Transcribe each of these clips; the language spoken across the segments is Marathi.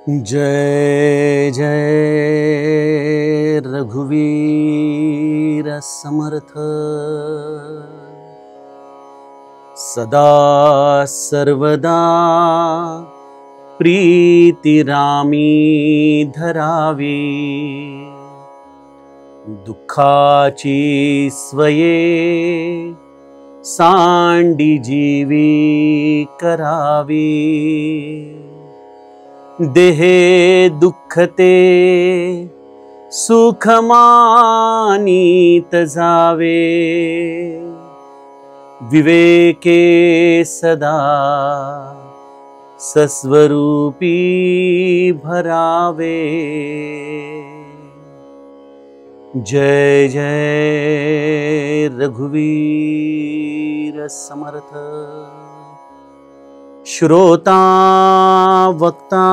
जय जय रघुवीर समर्थ। सदा सर्वदा प्रीतिरामी धरावी, दुःखाची स्वये सांडी जीवी करावी। देहे दुःखते सुख मानीत जावे, विवेके सदा सस्वरूपी भरावे। जय जय रघुवीर समर्थ। श्रोता वक्ता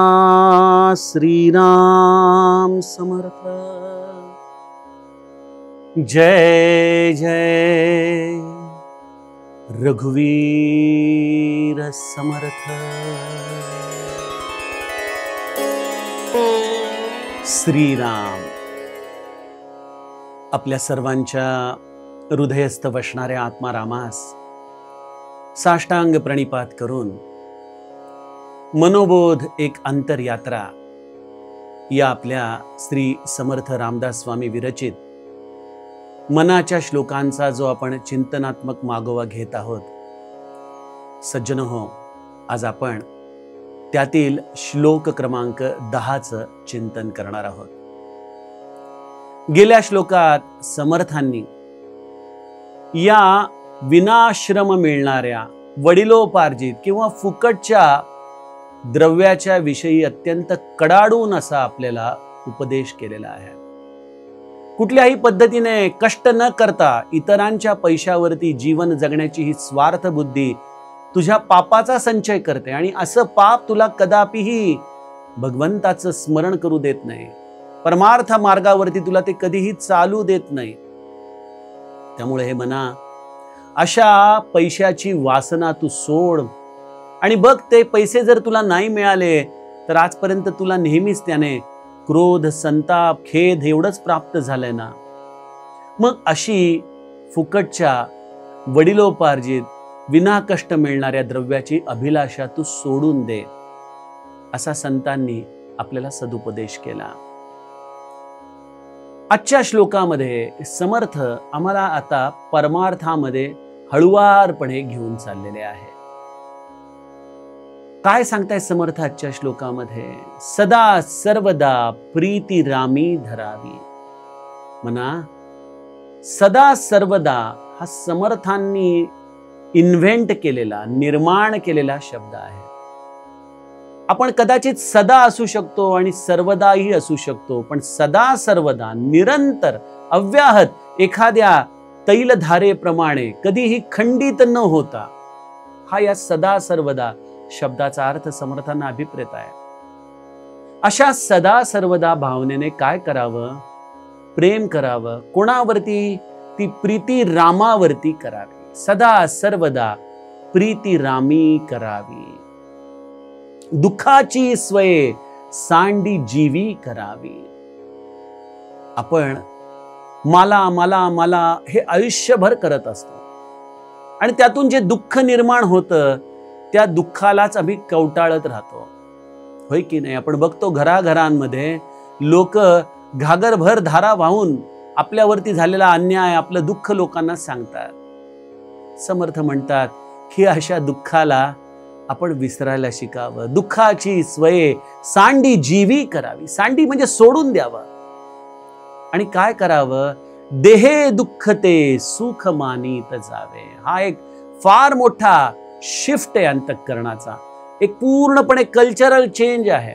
श्रीराम समर्थ। जय जय रघुवीर समर्थ। श्रीराम आपल्या सर्वांच्या हृदयस्थ वसणाऱ्या आत्मारामास साष्टांग प्रणिपात करून मनोबोध एक अंतरयात्रा या आपल्या श्री समर्थ रामदास स्वामी विरचित मनाच्या श्लोकांचा जो आपण चिंतनात्मक मागोवा घेत आहोत, सज्जनो हो, आज आपण त्यातील श्लोक क्रमांक 10चं चिंतन करणार आहोत। गेल्या श्लोकात समर्थांनी या विनाश्रम मिळणाऱ्या वडिलोपार्जित किंवा फुकटच्या द्रव्याच्या विषयी अत्यंत कडाडून असा आपल्याला उपदेश केलेला आहे। कुठल्याही पद्धतीने कष्ट न करता इतरांच्या पैशावरती जीवन जगण्याची ही स्वार्थ बुद्धी तुझ्या पापाचा संचय करते आणि असं पाप तुला कदापिही भगवंताचं स्मरण करू देत नाही, परमार्थ मार्गावरती तुला ते कधीही चालू देत नाही। त्यामुळे हे मना, अशा पैशाची वासना तू सोड आणि बघ, ते पैसे जर तुला नाही मिळाले तर आजपर्यंत तुला नेहमीच त्याने क्रोध, संताप, खेद एवढंच प्राप्त झालंय ना। मग अशी फुकटच्या वडिलोपार्जित विनाकष्ट मिळणाऱ्या द्रव्याची अभिलाषा तू सोडून दे, असा संतांनी आपल्याला सदुपदेश केला। आजच्या श्लोकामध्ये समर्थ आम्हाला आता परमार्थामध्ये हळुवारपणे घेऊन चाललेले आहे। काय सांगताय समर्थ आजच्या श्लोकामध्ये? सदा सर्वदा प्रीती रामी धरावी। म्हणा, सदा सर्वदा हा समर्थांनी इन्व्हेंट केलेला, निर्माण केलेला शब्द आहे। आपण कदाचित सदा असू शकतो आणि सर्वदाही असू शकतो, पण सदा सर्वदा निरंतर अव्याहत एखाद्या तैलधारेप्रमाणे कधीही खंडित न होता, हा या सदा सर्वदा शब्दाचा अर्थ समर्थांना अभिप्रेत आहे। अशा सदा सर्वदा भावनेने काय करावं? प्रेम करावं। कोणावरती? ती प्रीती रामावरती करावी। सदा सर्वदा प्रीती रामी करावी, दुःखाची स्वये सांडी जीवी करावी। आपण मला मला मला हे आयुष्यभर करत असतो आणि त्यातून जे दुःख निर्माण होतं त्या दुःखालाच आम्ही कवटाळत राहतो, होय की नाही? आपण बघतो घराघरांमध्ये लोक घागरभर धारा वाहून आपल्यावरती झालेला अन्याय, आपलं दुःख लोकांना सांगतात। समर्थ म्हणतात की अशा दुःखाला आपण विसरायला शिकावं। दुःखाची स्वये सांडी जीवी करावी। सांडी म्हणजे सोडून द्यावं। आणि काय करावं? देहे दुःखते सुख मानीत जावे। हा एक फार मोठा शिफ्ट आहे अंतःकरणाचा, एक पूर्णपणे कल्चरल चेंज आहे।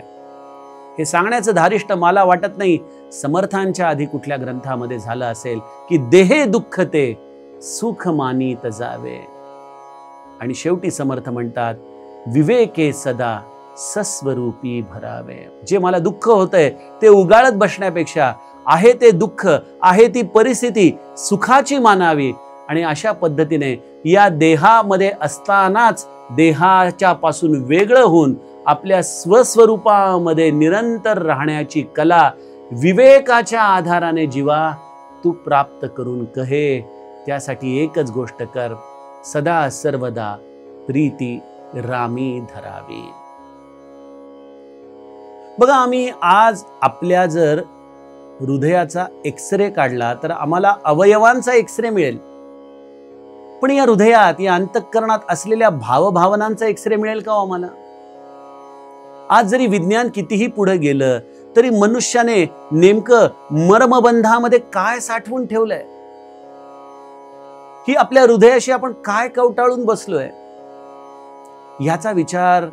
हे सांगण्याचं धारिष्ट मला वाटत नाही समर्थांच्या आधी कुठल्या ग्रंथामध्ये झालं असेल की देहे दुःखते सुख मानीत जावे। आणि शेवटी समर्थ म्हणतात विवेके सदा सस्वरूपी भरावे। जे मला दुःख होतंय ते उगाळत बसण्यापेक्षा आहे ते दुःख, आहे ती परिस्थिती सुखाची मानावी आणि अशा पद्धतीने या देहामध्ये असतानाच देहाच्या पासून वेगळं होऊन आपल्या स्वस्वरूपामध्ये निरंतर राहण्याची कला विवेकाच्या आधाराने जीवा तू प्राप्त करून कहे. त्यासाठी एकच गोष्ट कर, सदा सर्वदा प्रीती रामी धरावी. बघा, आम्ही आज आपल्या जर हृदयाचा एक्सरे काढला तर आम्हाला अवयवांचा एक्सरे मिळेल, पण या हृदयात, या अंतःकरणात असलेल्या भावभावनांचा एक्सरे मिळेल का आम्हाला? आज जरी विज्ञान कितीही पुढे गेलं तरी मनुष्याने नेमकं मर्मबंधामध्ये काय साठवून ठेवलंय, ही आपल्या हृदयाशी आपण काय कवटाळून बसलोय, याचा विचार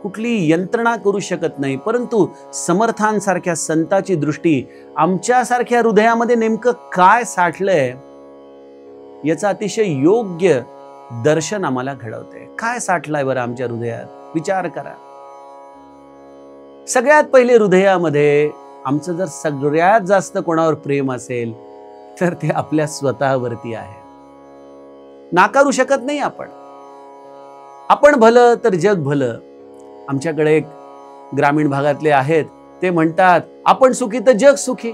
कुठली यंत्रणा करू शकत नाही. परंतु समर्थांसारख्या संताची दृष्टी आमच्यासारख्या हृदयामध्ये नेमकं काय साठलंय याचं अतिशय योग्य दर्शन आम्हाला घडवते. काय साठलंय बरं आमच्या हृदयात? विचार करा. सगळ्यात पहिले हृदयामध्ये आमचं जर सगळ्यात जास्त कोणावर प्रेम असेल तर ते आपल्या स्वतःवरती आहे. नाकारू शकत नाही आपण. आपण भलं तर जग भलं. आमच्याकडे एक ग्रामीण भागातले आहेत, ते म्हणतात आपण सुखी तर जग सुखी.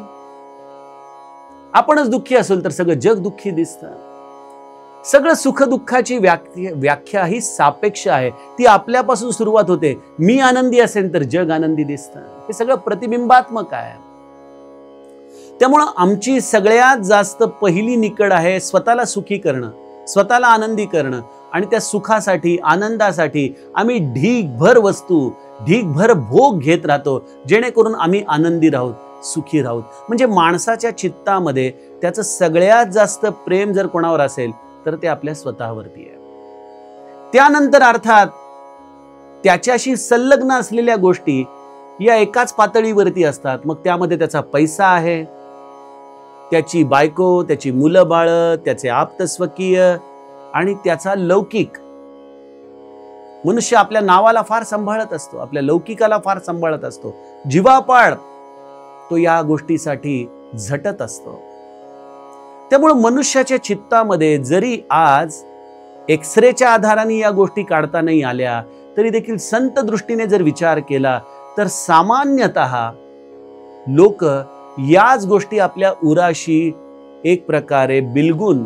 आपणच दुःखी असेल तर सगळं जग दुःखी दिसतं. सगळं सुख दुःखाची व्याख्या ही सापेक्ष आहे. ती आपल्यापासून सुरुवात होते. मी आनंदी असेल तर जग आनंदी दिसतं. हे सगळं प्रतिबिंबात्मक आहे. त्यामुळं आमची सगळ्यात जास्त पहिली निकड आहे स्वतःला सुखी करणं, स्वतःला आनंदी करणं. आणि त्या सुखासाठी, आनंदासाठी आम्ही ढीगभर वस्तू, ढीगभर भोग घेत राहतो, जेणेकरून आम्ही आनंदी राहूत, सुखी राहूत. म्हणजे माणसाच्या चित्तामध्ये त्याचं सगळ्यात जास्त प्रेम जर कोणावर असेल तर ते आपल्या स्वतःवरती आहे. त्यानंतर अर्थात त्याच्याशी संलग्न असलेल्या गोष्टी या एकाच पातळीवरती असतात. मग त्यामध्ये त्याचा पैसा आहे, त्याची बायको, त्याची मुलं बाळ, त्याचे आप्तस्वकीय आणि त्याचा लौकिक. मनुष्य आपल्या नावाला फार सांभाळत असतो, आपल्या लौकिकाला फार सांभाळत असतो. जीवापाड तो या गोष्टीसाठी झटत असतो. त्यामुळे मनुष्याच्या चित्तामध्ये जरी आज एक्सरेच्या आधाराने या गोष्टी काढता नाही आल्या तरी देखील संत दृष्टीने जर विचार केला तर सामान्यतः लोक याच गोष्टी आपल्या उराशी एक प्रकारे बिलगून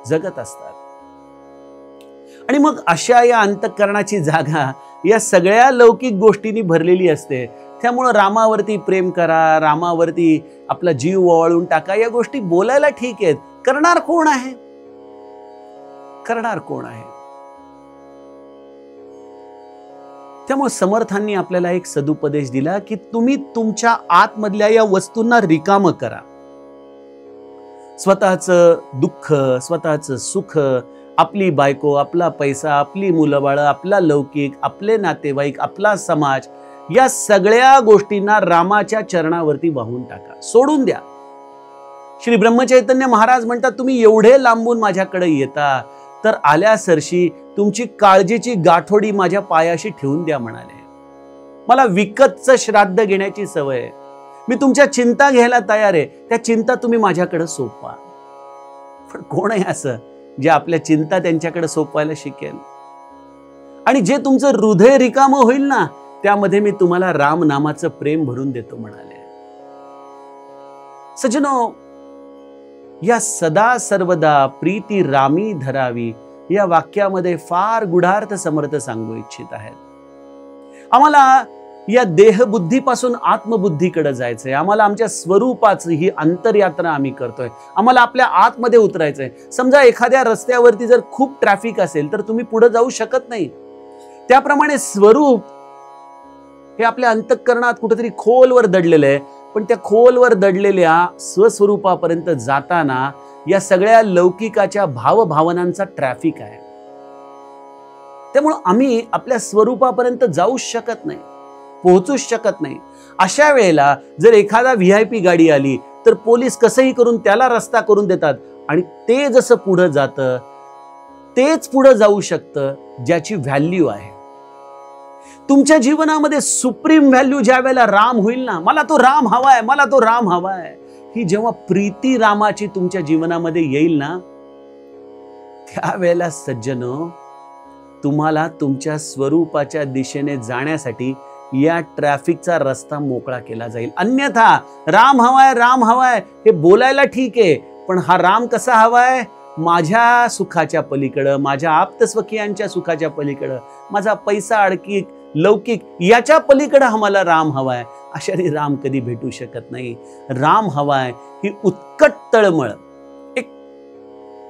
जगत असतात. आणि मग अशा या अंतःकरणाची जागा या सगळ्या लौकिक गोष्टींनी भरलेली असते. त्यामुळं रामावरती प्रेम करा, रामावरती आपला जीव ओवाळून टाका, या गोष्टी बोलायला ठीक आहेत. करणार कोण आहे? करणार कोण आहे? त्यामुळे समर्थांनी आपल्याला एक सदुपदेश दिला की तुम्ही तुमच्या आतमधल्या या वस्तूंना रिकामं करा. स्वतःचं दुःख, स्वतःचं सुख, आपली बायको, आपला पैसा, आपली मुलं बाळ, आपला लौकिक, आपले नातेवाईक, आपला समाज, या सगळ्या गोष्टींना रामाच्या चरणावरती वाहून टाका, सोडून द्या. श्री ब्रह्मचैतन्य महाराज म्हणतात तुम्ही एवढे लांबून माझ्याकडे येता तर आल्या सरशी तुमची काळजीची गाठोडी माझ्या पायाशी ठेवून द्या म्हणाले. मला विकतचं श्राद्ध घेण्याची सवय आहे. मी तुमच्या चिंता घ्यायला तयार आहे. त्या चिंता तुम्ही माझ्याकडे सोपवा. पण कोण आहे असं जे आपल्या चिंता त्यांच्याकडे सोपवायला शिकेल? आणि जे तुमचं हृदय रिकामं होईल ना त्यामध्ये मी तुम्हाला राम नामाचं प्रेम भरून देतो म्हणाले. सज्जनो, या सदा सर्वदा प्रीती रामी धरावी या वाक्यामध्ये फार गुढार्थ समर्थ सांगू इच्छित आहेत. आम्हाला या देहबुद्धीपासून आत्मबुद्धीकडे जायचंय. आम्हाला आमच्या स्वरूपाची ही अंतरयात्रा आम्ही करतोय. आम्हाला आपल्या आतमध्ये उतरायचंय. समजा एखाद्या रस्त्यावरती जर खूप ट्रॅफिक असेल तर तुम्ही पुढे जाऊ शकत नाही. त्याप्रमाणे स्वरूप हे आपल्या अंतःकरणात कुठेतरी खोलवर दडलेलं आहे. पण त्या खोलवर दडलेल्या स्वस्वरूपापर्यंत जाताना या सगळ्या लौकिकाच्या भावभावनांचा ट्रॅफिक आहे. त्यामुळे आम्ही आपल्या स्वरूपापर्यंत जाऊ शकत नाही, पोहोचूच शकत नाही. अशा वेळेला जर एखादा VIP गाडी आली तर पोलीस कसंही करून त्याला रस्ता करून देतात आणि ते जसं पुढे जातं तेच पुढे जाऊ शकतं ज्याची व्हॅल्यू आहे. तुमच्या जीवनामध्ये सुप्रीम व्हॅल्यू ज्या वेळेला राम होईल ना, मला तो राम हवाय, मला तो राम हवाय, ही जेव्हा प्रीती रामाची तुमच्या जीवनामध्ये येईल ना त्यावेळेला सज्जनो तुम्हाला तुमच्या स्वरूपाच्या दिशेने जाण्यासाठी या ट्रॅफिकचा रस्ता मोकळा केला जाईल. अन्यथा राम हवाय, राम हवाय हे बोलायला ठीक आहे, पण हा राम कसा हवाय? माझ्या सुखाच्या पलीकडं, माझ्या आप्तस्वकीयांच्या सुखाच्या पलीकडं, माझा पैसा अडकीक लौकिक याच्या पलीकडं आम्हाला राम हवाय. अशाने राम कधी भेटू शकत नाही. राम हवाय ही उत्कट तळमळ, एक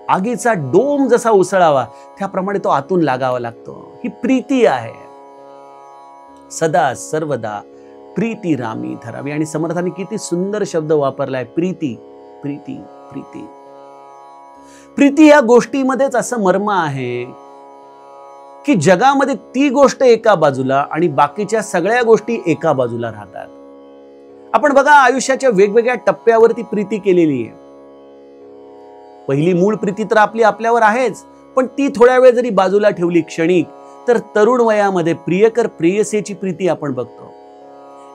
आगीचा डोम जसा उसळावा त्याप्रमाणे तो आतून लागावा लागतो. ही प्रीती आहे. सदा सर्वदा प्रीती रामी धरावी. आणि समर्थाने किती सुंदर शब्द वापरलाय, प्रीती प्रीती प्रीती. प्रीती या गोष्टीमध्येच असं मर्म आहे की जगामध्ये ती गोष्ट एका बाजूला आणि बाकीच्या सगळ्या गोष्टी एका बाजूला राहतात. आपण बघा, आयुष्याच्या वेगवेगळ्या टप्प्यावरती प्रीती केलेली आहे. पहिली मूळ प्रीती तर आपली आपल्यावर आहेच, पण ती थोड्या वेळ जरी बाजूला ठेवली क्षणिक, तर तरुण वयामध्ये प्रियकर प्रेयसीची प्रीती आपण बघतो.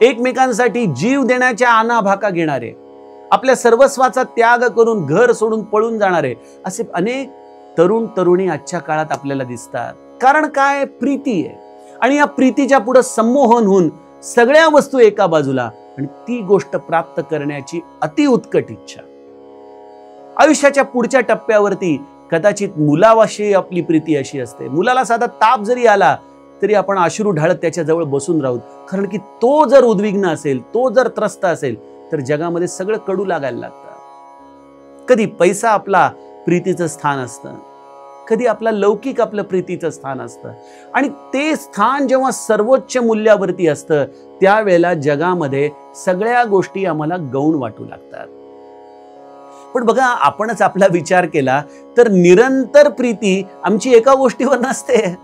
एकमेकांसाठी जीव देण्याच्या आनाभाका घेणारे, आपल्या सर्वस्वाचा त्याग करून घर सोडून पळून जाणारे असे अनेक तरुण तरुणी आजच्या काळात आपल्याला दिसतात. कारण काय? प्रीती आहे. आणि या प्रीतीच्या पुढे संमोहन होऊन सगळ्या वस्तू एका बाजूला आणि ती गोष्ट प्राप्त करण्याची अति उत्कट इच्छा. आयुष्याच्या पुढच्या टप्प्यावरती कदाचित मुलाविषयी आपली प्रीती अशी असते, मुलाला साधा ताप जरी आला तरी आपण अश्रू ढाळत त्याच्या जवळ बसून राहू, कारण की तो जर उद्विग्न असेल, तो जर त्रस्त असेल तर जगामध्ये सगळं कडू लागायला लागतं. कधी पैसा आपला प्रीतीचं स्थान असतं, कधी आपला लौकिक आपलं प्रीतीचं स्थान असतं. आणि ते स्थान जेव्हा सर्वोच्च मूल्यावरती असतं त्यावेळेला जगामध्ये सगळ्या गोष्टी आम्हाला गौण वाटू लागतात. पण बघा, आपणच आपला विचार केला तर निरंतर प्रीती आमची एका गोष्टीवर नसते.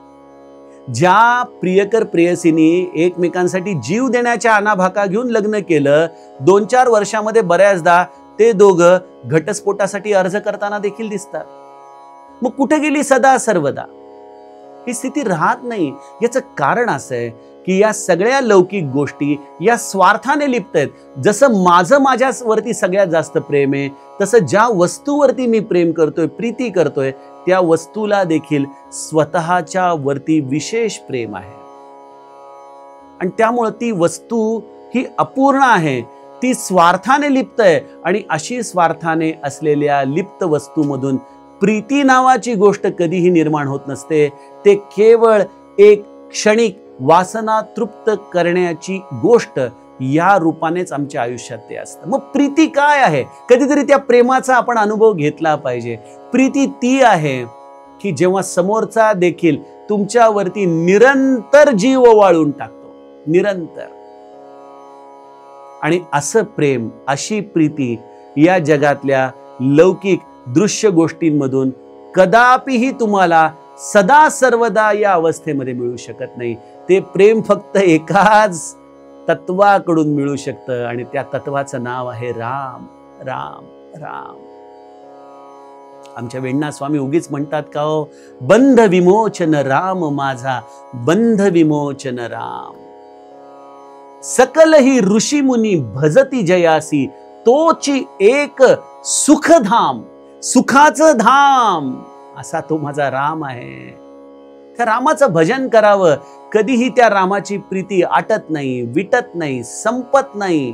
ज्या प्रियकर प्रेयसीने एकमेकांसाठी जीव देण्याच्या अनाभाका घेऊन लग्न केलं, 2-4 वर्षामध्ये बऱ्याचदा ते दोघं घटस्फोटासाठी अर्ज करताना देखील दिसतात. मग कुठे गेली सदा सर्वदा? ही स्थिती राहत नाही. याचं कारण असं आहे की या सगळ्या लौकिक गोष्टी या स्वार्थाने लिप्त आहेत. जसं माझं माझ्यावरती सगळ्यात जास्त प्रेम आहे, तसं ज्या वस्तूवरती मी प्रेम करतोय, प्रीती करतोय, त्या वस्तूला देखील स्वतःच्या वरती विशेष प्रेम आहे. आणि त्यामुळे ती वस्तू ही अपूर्ण आहे, ती स्वार्थाने लिप्त आहे. आणि अशी स्वार्थाने असलेल्या लिप्त वस्तूमधून प्रीती नावाची गोष्ट कधीही निर्माण होत नसते. ते केवळ एक क्षणिक वासना तृप्त करण्याची गोष्ट या रूपानेच आमच्या आयुष्यात ते असतं. मग प्रीती काय आहे? कधीतरी त्या प्रेमाचा आपण अनुभव घेतला पाहिजे. प्रीती ती आहे की जेव्हा समोरचा देखील तुमच्यावरती निरंतर जीव ओवाळून टाकतो, निरंतर. आणि असं प्रेम, अशी प्रीती या जगातल्या लौकिक दृश्य गोष्टींमधून कदापिही तुम्हाला सदा सर्वदा या अवस्थेमध्ये मिळू शकत नाही. ते प्रेम फक्त एकाच तत्वाकडून मिळू शकतं आणि त्या तत्वाचं नाव आहे राम राम राम. आमच्या वेण्णा स्वामी उगीच म्हणतात का हो, बंध विमोचन राम माझा, बंध विमोचन राम. सकल ही ऋषी मुनी भजती जयासी, तोची एक सुखधाम, सुखाचं धाम असा तो माझा राम आहे. त्या रामाचं भजन करावं. कधीही त्या रामाची प्रीती आटत नाही, विटत नाही, संपत नाही.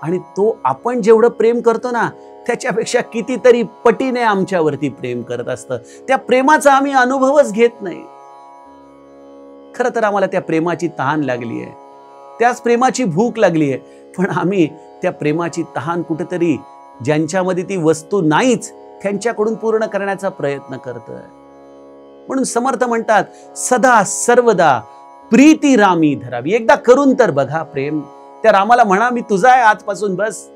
आणि तो आपण जेवढं प्रेम करतो ना त्याच्यापेक्षा कितीतरी पटीने आमच्यावरती प्रेम करत असतं. त्या प्रेमाचा आम्ही अनुभवच घेत नाही. खरं तर आम्हाला त्या प्रेमाची तहान लागली आहे, त्याच प्रेमाची भूक लागली आहे. पण आम्ही त्या प्रेमाची तहान कुठेतरी ज्यांच्यामध्ये ती वस्तू नाहीच त्यांच्याकडून पूर्ण करण्याचा प्रयत्न करतोय. म्हणून समर्थ म्हणतात, सदा सर्वदा प्रीती रामी धरावी. एकदा करून तर बघा प्रेम. त्या रामाला म्हणा, मी तुझा आहे आजपासून, बस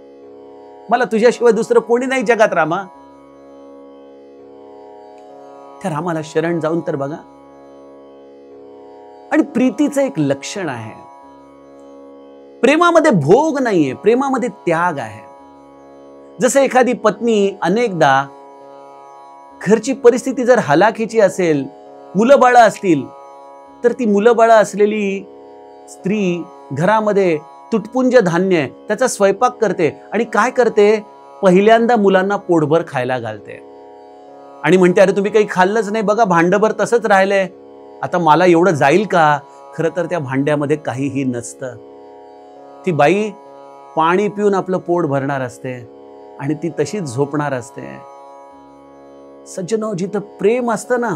मला तुझ्याशिवाय दुसरं कोणी नाही जगात रामा. त्या रामाला शरण जाऊन तर बघा. आणि प्रीतीचं एक लक्षण आहे, प्रेमामध्ये भोग नाहीये, प्रेमामध्ये त्याग आहे. जसं एखादी पत्नी अनेकदा घरची परिस्थिती जर हलाखीची असेल, मुलं बाळ असतील, तर ती मुलं बाळ असलेली स्त्री घरामध्ये तुटपुंज धान्य आहे त्याचा स्वयंपाक करते. आणि काय करते? पहिल्यांदा मुलांना पोटभर खायला घालते आणि म्हणते, अरे तुम्ही काही खाल्लंच नाही, बघा भांडभर तसंच राहिलंय. आता मला एवढं जाईल का? खरं तर त्या भांड्यामध्ये काहीही नसतं. ती बाई पाणी पिऊन आपलं पोट भरणार असते आणि ती तशीच झोपणार असते. सज्जनो, जिथं प्रेम असतं ना,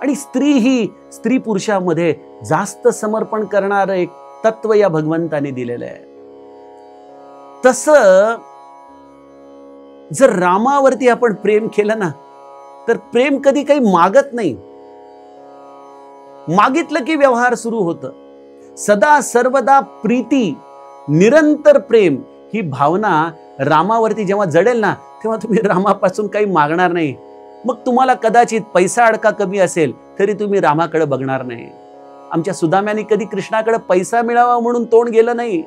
आणि स्त्री पुरुषामध्ये जास्त समर्पण करणारं एक तत्व या भगवंताने दिलेलं आहे. तसं जर रामावरती आपण प्रेम केलं ना, तर प्रेम कधी काही मागत नाही. मागितलं की व्यवहार सुरू होतं. सदा सर्वदा प्रीती, निरंतर प्रेम ही भावना रामावरती जेव्हा जडेल ना, तेव्हा तुम्ही रामापासून काही मागणार नाही. मग तुम्हाला कदाचित पैसा अडका कमी असेल तरी तुम्ही रामाकडे बघणार नाही. आमच्या सुदाम्याने कधी कृष्णाकडे पैसा मिळावा म्हणून तोंड गेलं नाही,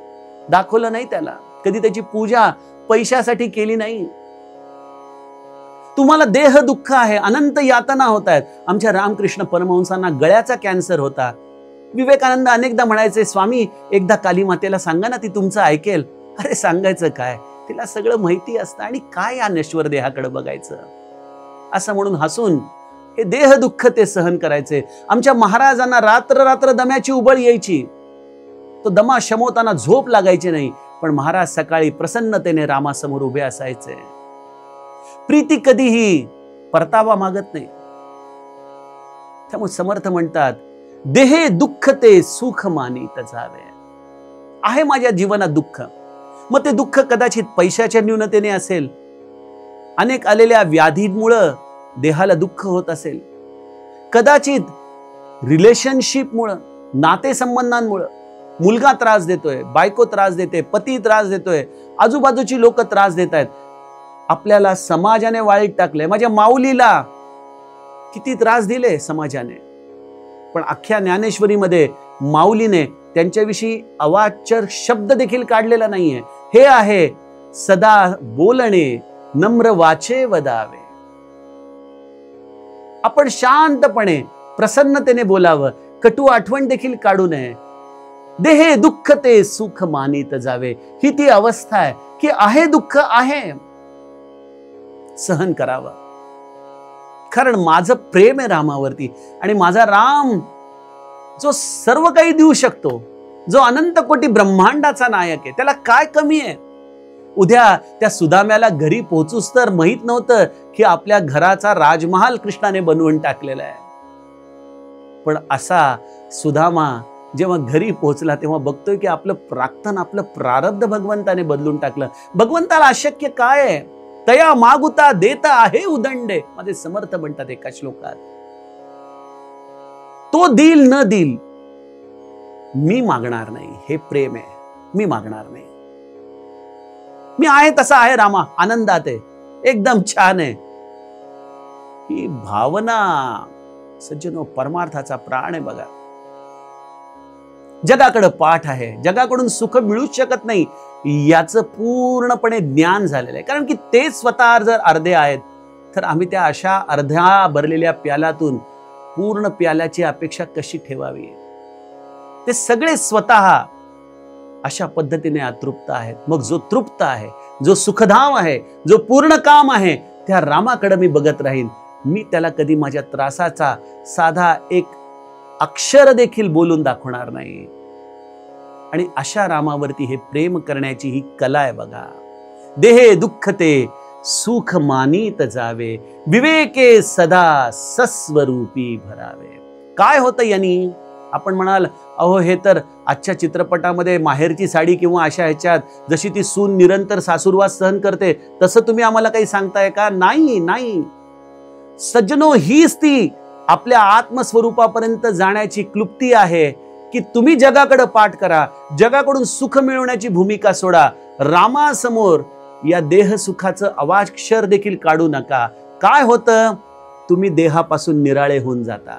दाखवलं नाही त्याला. कधी त्याची पूजा पैशासाठी केली नाही. तुम्हाला देह दुःख आहे, अनंत यातना होत आहेत. आमच्या रामकृष्ण परमहंसांना गळ्याचा कॅन्सर होता. विवेकानंद अनेकदा म्हणायचे, स्वामी एकदा काली मातेला सांगा ना, ती तुमचं ऐकेल. अरे सांगायचं काय, तिला सगळं माहिती असतं आणि काय या नश्वर देहाकडे बघायचं, असं म्हणून हसून हे देह दुःख ते सहन करायचे. आमच्या महाराजांना रात्र रात्र दम्याची उबळ यायची. तो दमा शमवताना झोप लागायची नाही, पण महाराज सकाळी प्रसन्नतेने रामासमोर उभे असायचे. प्रीती कधीही परतावा मागत नाही. त्यामुळे समर्थ म्हणतात, देहे दुःख ते सुख मानित जावे. आहे माझ्या जीवनात दुःख, मग ते दुःख कदाचित पैशाच्या न्यूनतेने असेल, अनेक आलेल्या व्याधींमुळं देहाला दुःख होत असेल, कदाचित रिलेशनशिपमुळं, नातेसंबंधांमुळं, मुलगा त्रास देतोय, बायको त्रास देते, पती त्रास देतोय, आजूबाजूची लोक त्रास देत आहेत, आपल्याला समाजाने वाळीत टाकलंय. माझ्या माऊलीला किती त्रास दिले समाजाने, पण अख्ख्या ज्ञानेश्वरीमध्ये माऊलीने त्यांच्याविषयी अवाच्य शब्द देखील काढलेला नाहीये. हे आहे सदा बोलणे नम्र वाचे वदावे. आपण शांतपणे प्रसन्नतेने बोलावं, कटू आठवण देखील काढू नये. देहे दुःख ते सुख मानित जावे. ही ती अवस्था आहे की आहे दुःख आहे, सहन करावं. कारण माझं प्रेम आहे रामावरती, आणि माझा राम जो सर्व काही देऊ शकतो, जो अनंत कोटी ब्रह्मांडाचा नायक आहे, त्याला काय कमी आहे? उद्या त्या सुदाम्याला घरी पोहोचूस तर माहित नव्हतं की आपल्या घराचा राजमहाल कृष्णाने बनवून टाकलेला आहे. पण असा सुदामा जेव्हा घरी पोहोचला तेव्हा बघतोय की आपलं प्राक्तन, आपलं प्रारब्ध भगवंताने बदलून टाकलं. भगवंताला अशक्य काय आहे? तया मागुता देता आहे उदंडे, माझे समर्थ म्हणतात एका श्लोकात. तो दिल न दिल मी मागणार नाही, हे प्रेम आहे. मी मागणार नाही. मी आहे तसा आहे, रामा आनंदात आहे, एकदम छान आहे. ही भावना सज्जनो परमार्थाचा प्राण आहे. बघा, जगाकडे पाठ आहे, जगाकडून सुख मिळूच शकत नाही याचं पूर्णपणे ज्ञान झालेलं आहे. कारण की ते स्वतः जर अर्धे आहेत तर आम्ही त्या अशा अर्ध्या भरलेल्या प्याल्यातून पूर्ण प्याल्याची अपेक्षा कशी ठेवावी? ते सगळे स्वतः अशा पद्धतीने अतृप्त आहेत. मग जो तृप्त आहे, जो सुखधाम आहे, जो पूर्ण काम आहे, त्या रामाकडे मी बघत राहीन. मी त्याला कधी माझ्या त्रासाचा साधा एक अक्षर देखील बोलून दाखवणार नाही. आणि अशा रामावरती हे प्रेम करण्याची ही कला आहे. बघा, देहे दुःख ते सुख मानित जावे, विवेके सदा सस्वरूपी भरावे. काय होतं यांनी? आपण म्हणाल, अहो हे तर आजच्या चित्रपटामध्ये माहेरची साडी किंवा अशा ह्याच्यात जशी ती सून निरंतर सासूरवास सहन करते तसं तुम्ही आम्हाला काही सांगताय का? नाही नाही सज्जनो, हीच ती आपल्या आत्मस्वरूपापर्यंत जाण्याची क्लुप्ती आहे की तुम्ही जगाकडे पाठ करा, जगाकडून सुख मिळवण्याची भूमिका सोडा. रामासमोर या देह सुखाचं अवाक्षर देखील काढू नका. काय होतं? तुम्ही देहापासून निराळे होऊन जाता.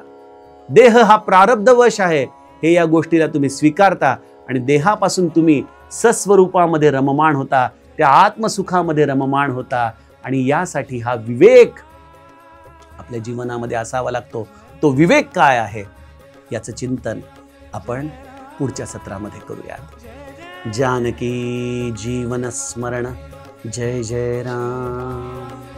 देह हा प्रारब्धवश आहे हे या गोष्टीला तुम्ही स्वीकारता आणि देहापासून तुम्ही सस्वरूपामध्ये रममाण होता, त्या आत्मसुखामध्ये रममाण होता. आणि यासाठी हा विवेक आपल्या जीवनामध्ये असावा लागतो. तो विवेक काय आहे याचं चिंतन आपण पुढच्या सत्रामध्ये करूया. जानकी जीवन स्मरण. जय जय राम.